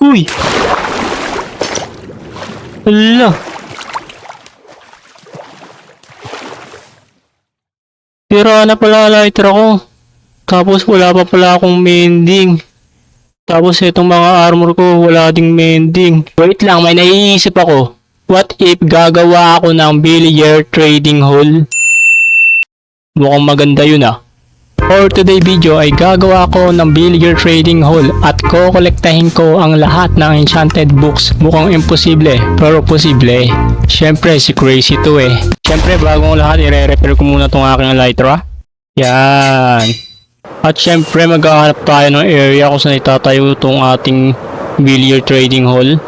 Uy! Hala! Tira na pala lighter ako. Tapos wala pa pala akong mending. Tapos itong mga armor ko wala ding mending. Wait lang, may naiisip ako. What if gagawa ako ng Villager Trading Hall? Mukhang maganda yun ah. For today video ay gagawa ko ng Villager Trading Hall at kokolektahin ko ang lahat ng enchanted books. Mukhang imposible pero posible. Syempre si Crazy to eh. Syempre bagong lahat i-repair ko muna tong aking lighter ah. Yan. At syempre maghahanap tayo ng area kung saan itatayo itong ating Villager Trading Hall.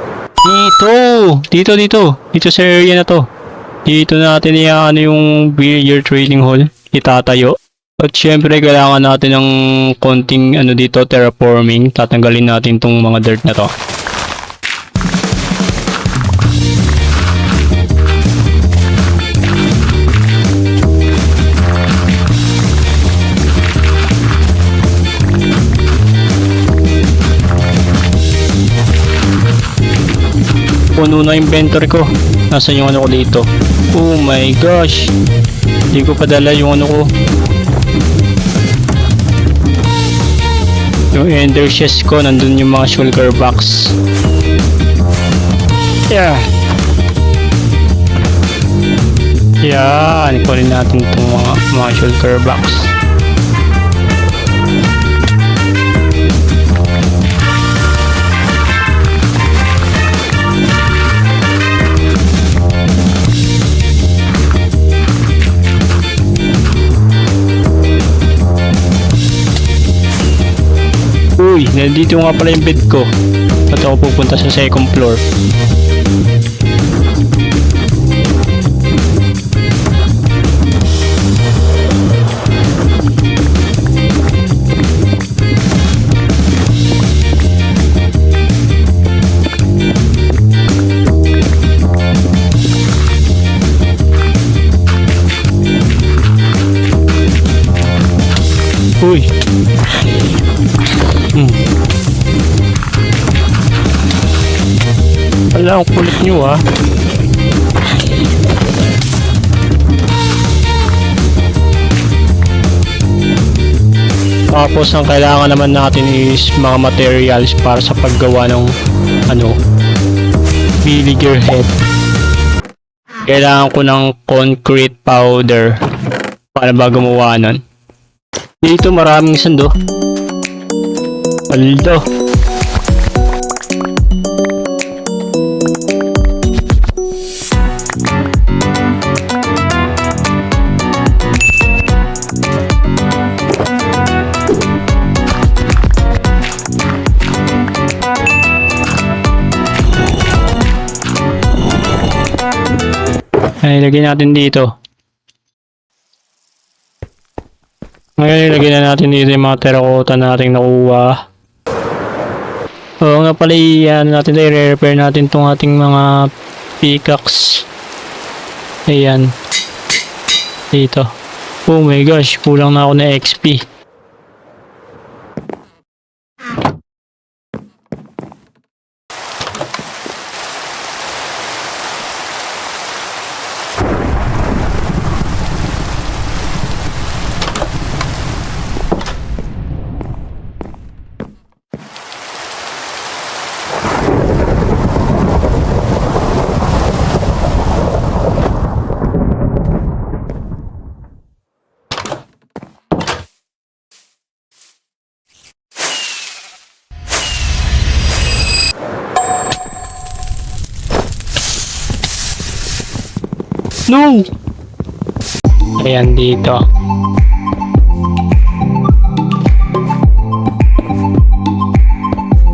Dito sa area na to. Dito natin ano yung Villager Trading Hall itatayo. At syempre kailangan natin ng konting dito terraforming. Tatanggalin natin tong mga dirt na to. Puno na inventory ko. Nasaan yung ko dito? Oh my gosh. Hindi ko padala yung ko. Yung ender chest ko, nandun yung mga shulker box. Yeah. Yan. Kunin natin itong mga shulker box. Uy, nandito nga pala yung bed ko. At ako pupunta sa second floor. Uy. Wala, ang kulit nyo ah. Tapos ang kailangan naman natin is mga materials para sa paggawa ng villager head. Kailangan ko ng concrete powder para ba gumawa nun. Dito maraming sando. Aldo. Ay, ilagay natin dito. Ngayon, ilagay na natin dito yung mga terracotta natin nakuha. Oo nga pala, natin i-repair natin itong ating mga pickaxe. Ayan. Dito. Oh my gosh, kulang na ako na XP. No! Ayan dito.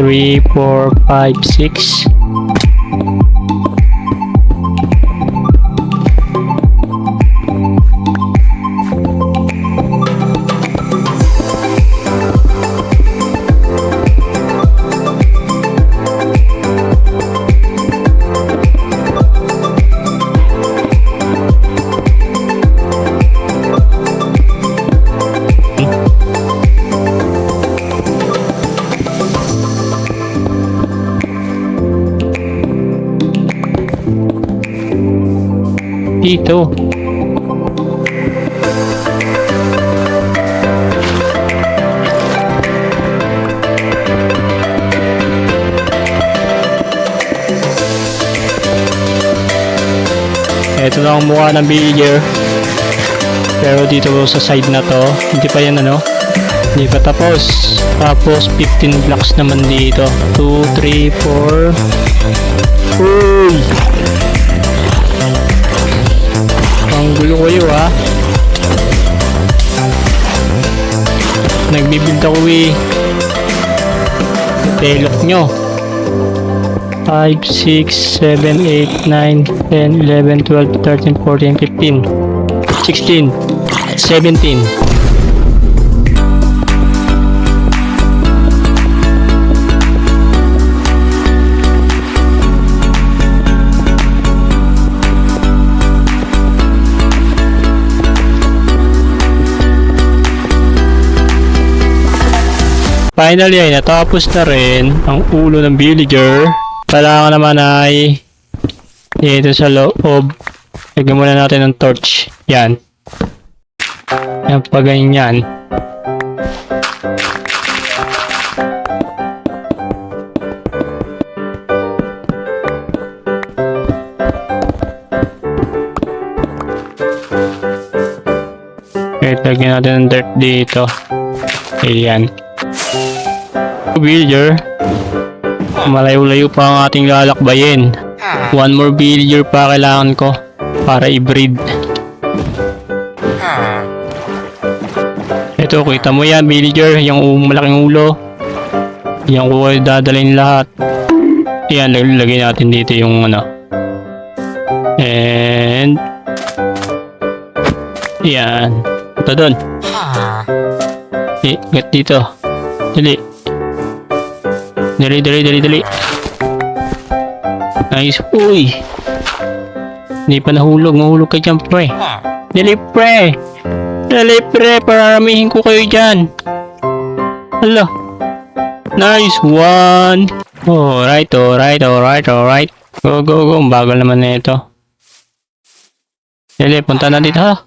Three, 4, 5, 6. dito. Ito na ang mukha ng villager. Pero dito sa side na to, hindi pa yan ano. Hindi pa tapos. Tapos 15 blocks naman dito. 2, 3, 4. Uy! Ang gulo kayo ha. Nagbibuild ako eh. Telok nyo. 5, 6, 7, 8, 9, 10, 11, 12, 13, 14, 15, 16, 17. Finally ay natapos na rin ang ulo ng villager. Kailangan naman ay dito sa loob. Lagyan muna natin ng torch. Yan. Yan pa ganyan. Lagyan natin ng dirt dito. Ayan. Villager. Malayo-layo pa ang ating lalakbayin. One more villager pa kailangan ko para i-breed. Ito, kita mo yan villager, yung malaking ulo. Yan ko dadalhin lahat. Yan, lagay natin dito yung ano. And yan. Ito dun. Gat dito. Dali. Dali. Nice. Uy. Hindi pa nahulog. Mahulog ka dyan, pre. Dali, pre. Paramihin ko kayo dyan. Hala. Nice one. Alright. Go. Ang bagal naman na ito. Dali, punta na dito, ha.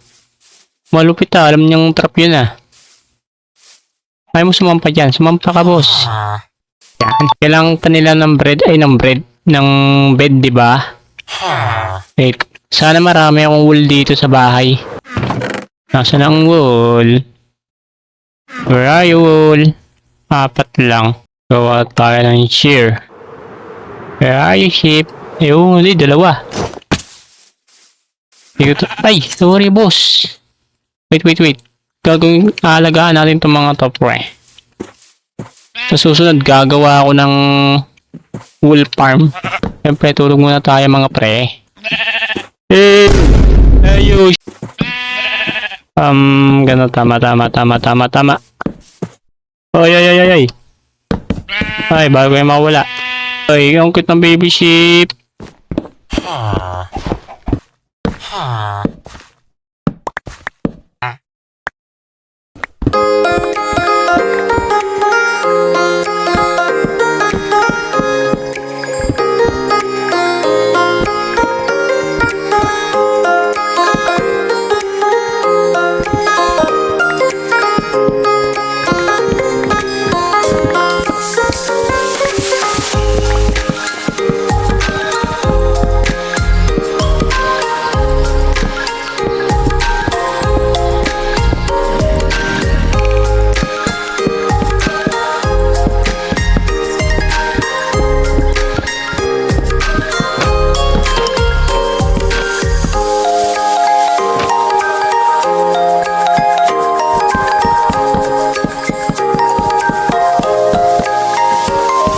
Malupit ha. Alam niyang trap yun, ha. Ayaw mo sumampa dyan. Sumampa ka, boss. Yan. Kailangan pa nila ng bed, di ba? Wait. Sana marami akong wool dito sa bahay. Nasaan ang wool? Where are you, wool? 4 lang. Gawa tayo ng shear. Where are you, sheep? Ayun, hindi, 2. Ay, sorry, boss. Wait. Gagawin, aalagaan natin itong mga to, pre. Sa susunod, gagawa ako ng wool farm. Siyempre, tulog muna tayo mga pre. Ayos. Gano'n, tama. Ay. Ay, bago yung mawala. Ay, ang cute ng baby sheep.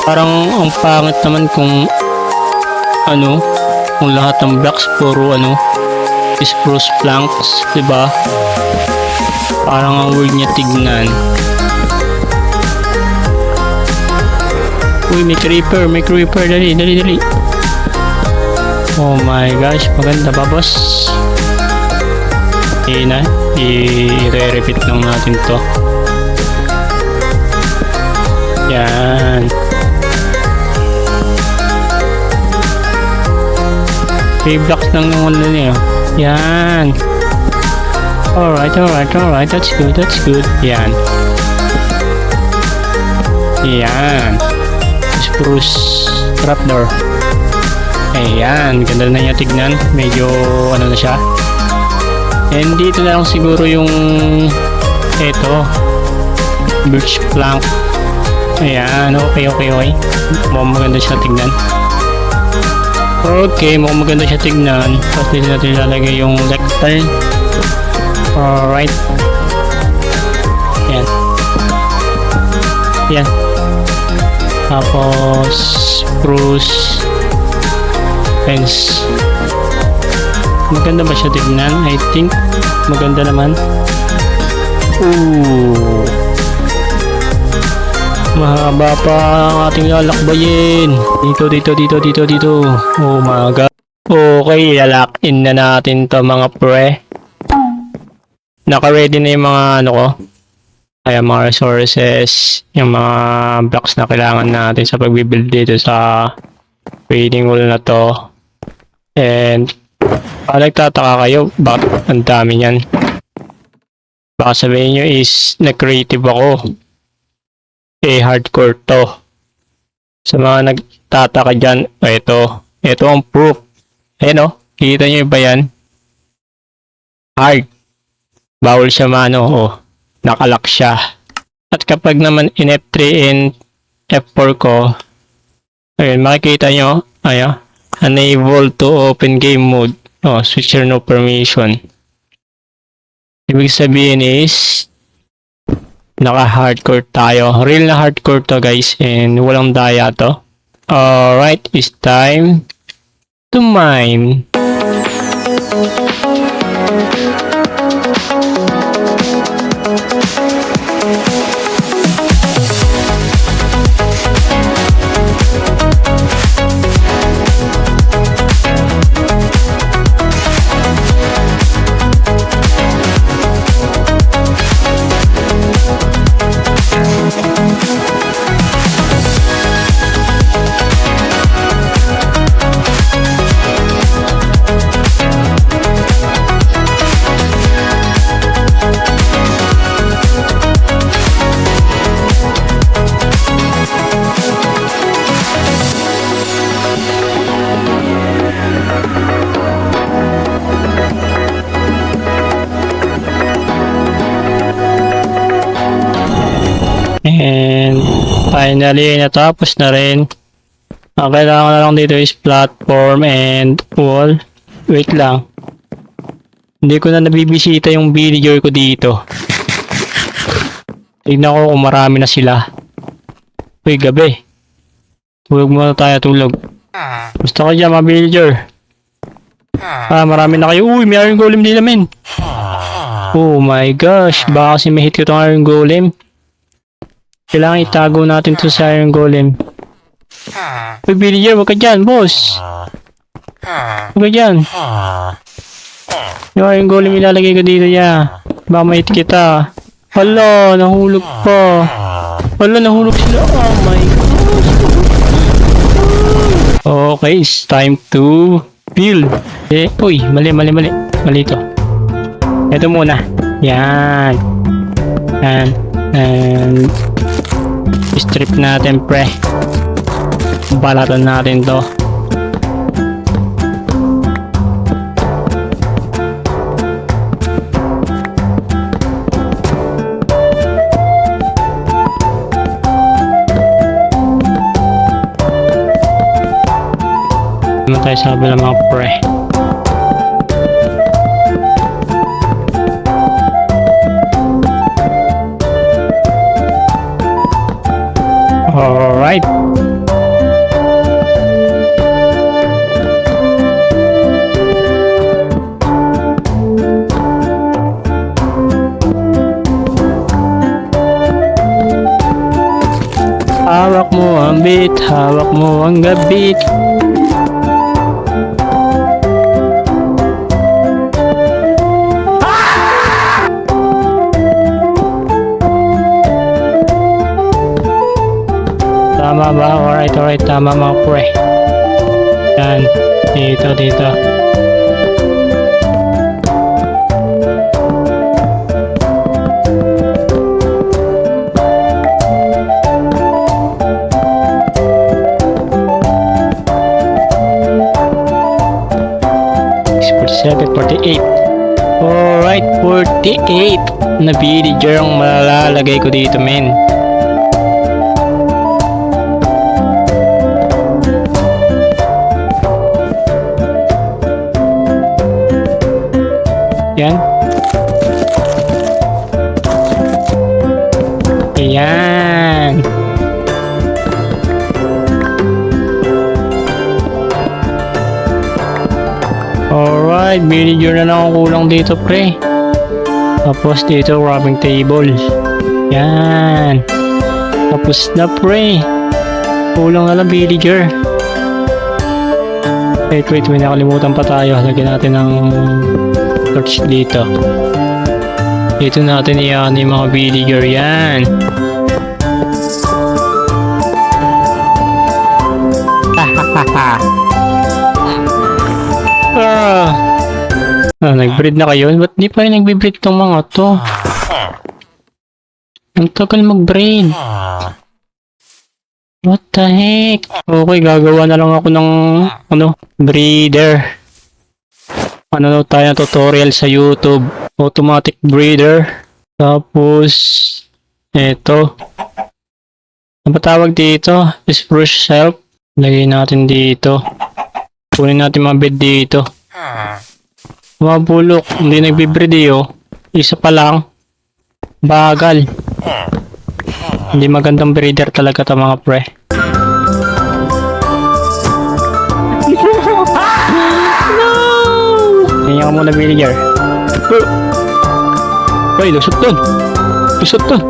Parang ang pangit naman kung lahat ng blocks puro spruce planks, 'di ba? Parang ang weird niya tignan. Uy, may creeper, dali. Oh my gosh, maganda ba, boss? I-repeat lang natin to. Yan. 3 blocks lang yung niya. Yan. Alright. That's good. Yan. Yan. Spruce trapdoor. Ayan. Ganda na niya tignan. Medyo ano na siya. And dito na lang siguro yung ito. Birch plank. Ayan. Okay. Mukhang maganda siya tignan. Okay, mukhang maganda siya tignan. Tapos dito natin ilalagay yung lectern. Alright. Yan. Tapos spruce fence. Maganda ba siya tignan? I think maganda naman. Ooh. Mahaba pa ang ating lalakbayin. Dito. Oh my god. Okay, lalak in na natin to mga pre. Naka-ready na yung mga ano ko. Kaya mga resources, yung mga blocks na kailangan natin sa pagbibuild dito sa trading wall na to. And nagtataka kayo, bakit ang dami niyan? Baka sabihin nyo is na-creative ako. Hardcore to. Sa mga nagtataka dyan, ito ang proof. Ayan o, kita nyo ba yan? Hard. Bawal siya nakalock siya. At kapag naman in F3 and F4 ko, ayun, makikita nyo, unable to open game mode. Switcher no permission. Ibig sabihin is, naka-hardcore tayo. Real na hardcore to guys, and walang daya to. Alright, it's time to mine. And finally, natapos na rin. Ang kailangan na lang dito is platform and wall. Wait lang. Hindi ko na nabibisita yung villager ko dito. Tignan ko kung marami na sila. Uy, gabi. Tulog muna tayo, tulog. Gusto ko dyan mga villager. Marami na kayo. Uy, may iron golem din namin. Oh my gosh. Baka kasi may hit ko itong iron golem. Kailangan itago natin to sa iron golem. Uy, villager, wag ka dyan, boss. Wag ka dyan. Yung iron golem ilalagay ko dito, Baka may hit kita. Hala, nahulog pa. Hala, nahulog sila. Oh my gosh. Okay, it's time to build. Uy, mali. Mali ito. Ito muna. Yan. And strip natin, pre. Balatan natin to. Naman tayo sa kabila mga pre. Alright. Hawak mo ang beat, hawak mo ang gabit. Tama ba? Alright, tama mga pre. Yan, dito. Alright, 48 na villager ang malalagay ko dito, men. Yan. Ayan. Alright, villager na lang ang kulang dito, pre. Tapos dito, crafting table. Yan. Tapos na, pre. Kulang na lang villager. Wait, may nakalimutan pa tayo. Lagyan natin ng torch dito. Dito natin iyan yung mga villager. Yan. Nag-breed na kayo? Ba't di pa rin nagbe-breed tong mga to? Ang tagal mag-breed. What the heck? Okay, gagawa na lang ako ng breeder. Ano tayo tutorial sa YouTube. Automatic breeder. Tapos eto. Ano ba tawag dito? Spruce shelf. Lagay natin dito. Kunin natin mga bed dito. Mga bulok. Hindi nagbe-breed Isa pa lang. Bagal. Hindi magandang breeder talaga ito mga pre. No! Ganyan ka muna villager. Uy, lusot dun. Lusot dun.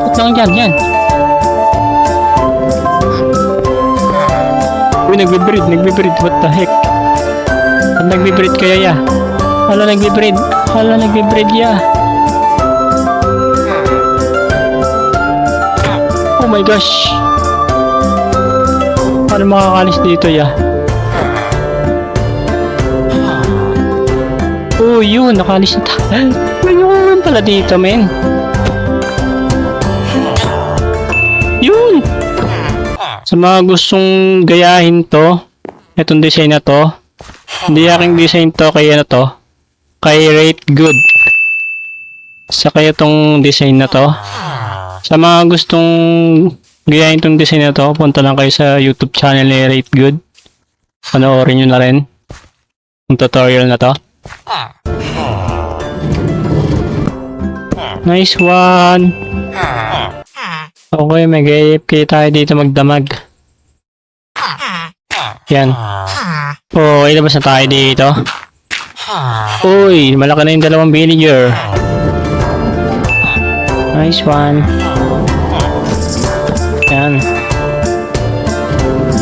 Lusot lang yan. Uy, nagbe-breed. What the heck? Ang nagbe-breed kaya ya? Hala, nagbe-breed ya. Oh my gosh. Paano makakalis dito ya? Oh, yun. Nakalis na tayo. Mayroon pala dito, men. Yun. Sa mga gustong gayahin to, itong design na to, hindi aking design to, kaya na to, kay Rate Good. Sa kaya tong design na to. Sa mga gustong gayahin tong design na to, punta lang kayo sa YouTube channel ni Rate Good. Panoorin nyo na rin yung tutorial na to. Nice one. Okay, mag-AFK tayo dito magdamag. Yan. Oh, ilabas na tayo dito. Uy, malaki na yung dalawang villager. Nice one. Yan.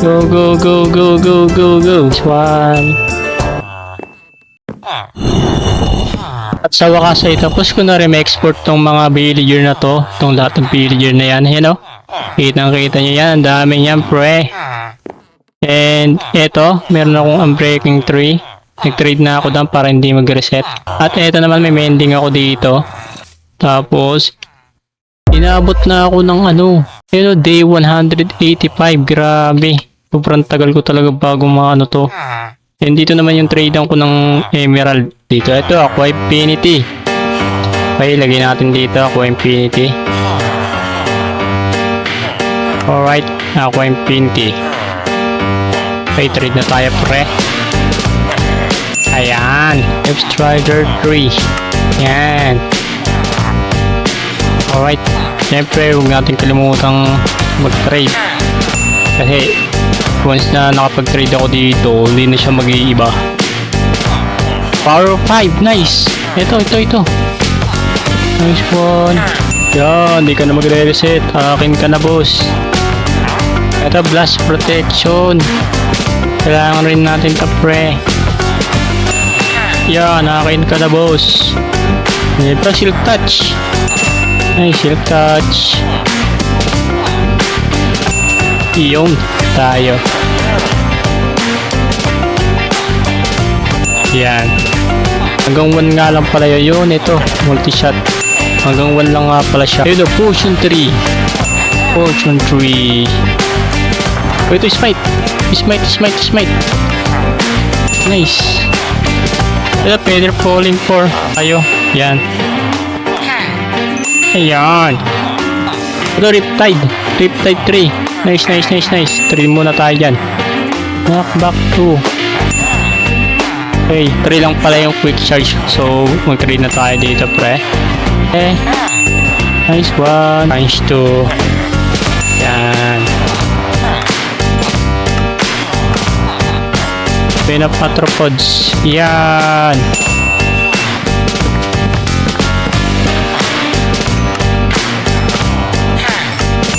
Go. Nice one. At sa wakas ay tapos ko na rin ma-export tong mga villager na to. Tong lahat ng villager na yan. Yan o. Kitang-kita nyo yan. Ang dami yan, pre. And eto, meron akong unbreaking tree. Nag-trade na ako doon para hindi mag-reset. At eto naman, may mending ako dito. Tapos, inabot na ako ng day 185. Grabe. Sobrang tagal ko talaga bago mga to. And dito naman yung trade ko ng emerald. Dito, ito, Aqua Infinity. Okay, lagay natin dito, Aqua Infinity. Alright, Aqua Infinity. Okay, trade na tayo, pre. Ayan, F-Strider 3. Yan. Alright, siyempre, huwag natin kalimutang mag-trade. Kasi, once na nakapag-trade ako dito, hindi na siya mag-iiba. Power 5, nice. Ito. Nice one. Yan, hindi ka na magre-reset. Akin ka na, boss. Ito, blast protection. Kailangan rin natin ito, pre. Yan, akin ka na, boss. Ito, silk touch. Nice, silk touch. Iyon tayo. Yan. Hanggang 1 nga lang pala yun. Ito, multi-shot. Hanggang 1 lang nga pala siya. Ito, Potion 3. Potion 3. Ito, Smite. Smite. Nice. Ito, Feather Falling 4. Ayo, yan. Ayan. Ito, Riptide. Riptide 3. Nice. 3 muna tayo dyan. Knockback 2. Okay, 3 lang pala yung quick charge. So, mag-trade na tayo dito, pre. Okay. Nice one. Nice 2. Yan. Pinapatropods. Yan.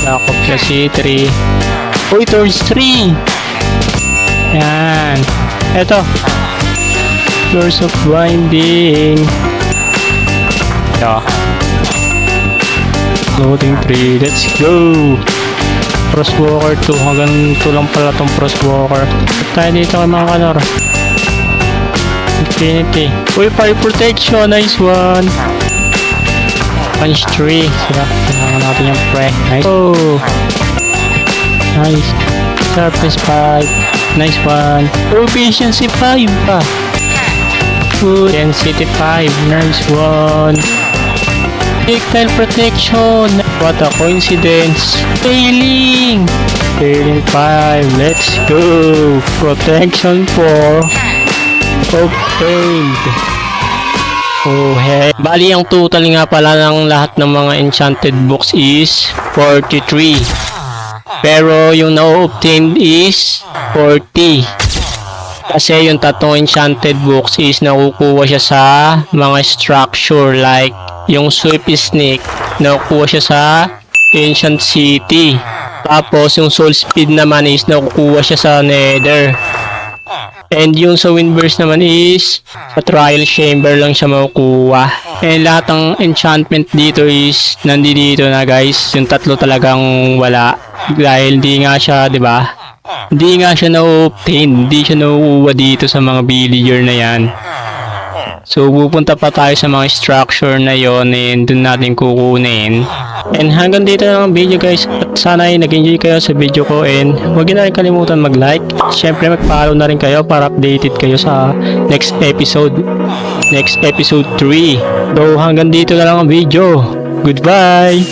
Lakop na C3. Uy, turns 3. Yan. Eto. Floors of Winding. Ito. Loading 3. Let's go. Frostwalker 2. Hanggang 2 lang pala itong Frostwalker. Tayo dito kay mga kanor. Infinity. Uy, Fire Protection. Nice one. Punch 3. Kailangan natin yung pre. Nice. Oh. Nice. Sharpness 5. Nice one. Efficiency 5 pa. Good. Density 5. Nice one. Projectile Protection. What a coincidence. Failing. Failing 5. Let's go. Protection 4. Obtained. Oh, hey. Bali, ang total nga pala ng lahat ng mga enchanted books is 43. Pero yung na-obtained is 40. Kasi yung tatlong enchanted books is nakukuha siya sa mga structure like yung Sweep Snake, nakukuha siya sa Ancient City. Tapos yung Soul Speed naman is nakukuha siya sa Nether. And yung sa Windburst naman is sa Trial Chamber lang siya makukuha. And lahat ng enchantment dito is nandito na, guys. Yung tatlo talagang wala. Dahil hindi nga siya, di ba? Hindi nga siya na-obtain. Hindi siya nakukuha dito sa mga villager na yan. So, pupunta pa tayo sa mga structure na yon and dun natin kukunin. And hanggang dito lang ang video, guys. At sana ay nag-enjoy kayo sa video ko. And huwag na rin kalimutan mag-like. Siyempre, mag-follow na rin kayo para updated kayo sa next episode. Next episode 3. So, hanggang dito na lang ang video. Goodbye!